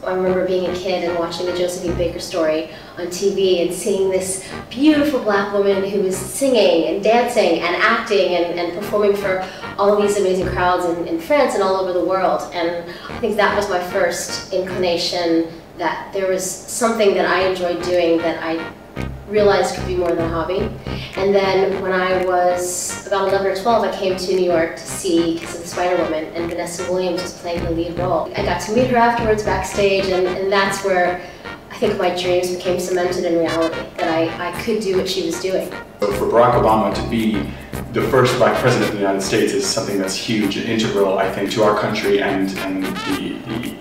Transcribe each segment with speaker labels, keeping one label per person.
Speaker 1: I remember being a kid and watching the Josephine Baker story on TV and seeing this beautiful black woman who was singing and dancing and acting and performing for all of these amazing crowds in France and all over the world. And I think that was my first inclination that there was something that I enjoyed doing that I realized could be more than a hobby. And then when I was about 11 or 12, I came to New York to see Kiss of the Spider Woman, and Vanessa Williams was playing the lead role. I got to meet her afterwards backstage, and that's where I think my dreams became cemented in reality, that I could do what she was doing.
Speaker 2: So for Barack Obama to be the first black president of the United States is something that's huge and integral, I think, to our country and the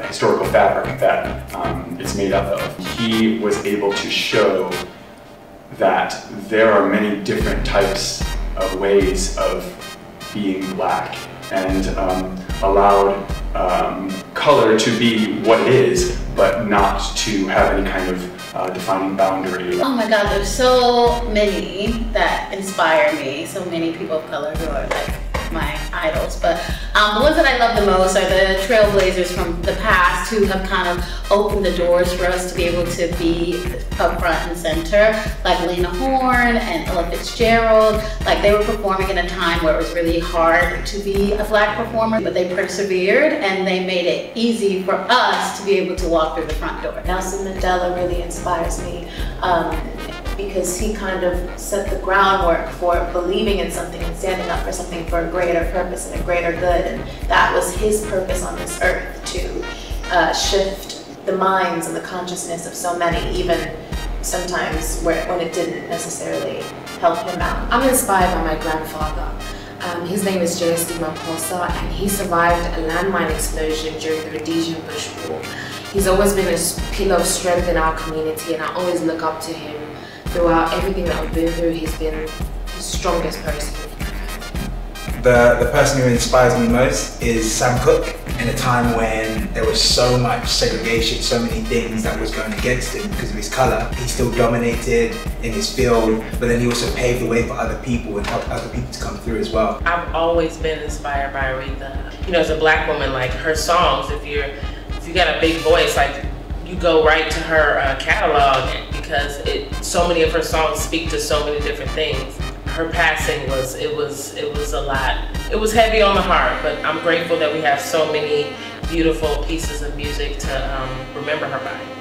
Speaker 2: historical fabric that it's made up of. He was able to show that there are many different types of ways of being black, and allowed color to be what it is, but not to have any kind of defining boundary.
Speaker 3: Oh my God, there's so many that inspire me. So many people of color who are like my idols, but the ones that I love the most are the trailblazers from the past who have kind of opened the doors for us to be able to be up front and center, like Lena Horne and Ella Fitzgerald. Like, they were performing in a time where it was really hard to be a black performer, but they persevered and they made it easy for us to be able to walk through the front door.
Speaker 4: Nelson Mandela really inspires me because he kind of set the groundwork for believing in something and standing up for something for a greater purpose and a greater good, and that was his purpose on this earth, to shift the minds and the consciousness of so many, even sometimes when it didn't necessarily help him out.
Speaker 5: I'm inspired by my grandfather. His name is J.S. Maposa, and he survived a landmine explosion during the Rhodesian Bush War. He's always been a pillar of strength in our community, and I always look up to him throughout everything that I've been through. He's been the strongest person.
Speaker 6: The person who inspires me most is Sam Cooke. In a time when there was so much segregation, so many things that was going against him because of his colour, he still dominated in his field, but then he also paved the way for other people and helped other people to come through as well.
Speaker 7: I've always been inspired by Aretha. You know, as a black woman, like, her songs, if you got a big voice, like, you go right to her catalog, because so many of her songs speak to so many different things. Her passing was a lot. It was heavy on the heart, but I'm grateful that we have so many beautiful pieces of music to remember her by.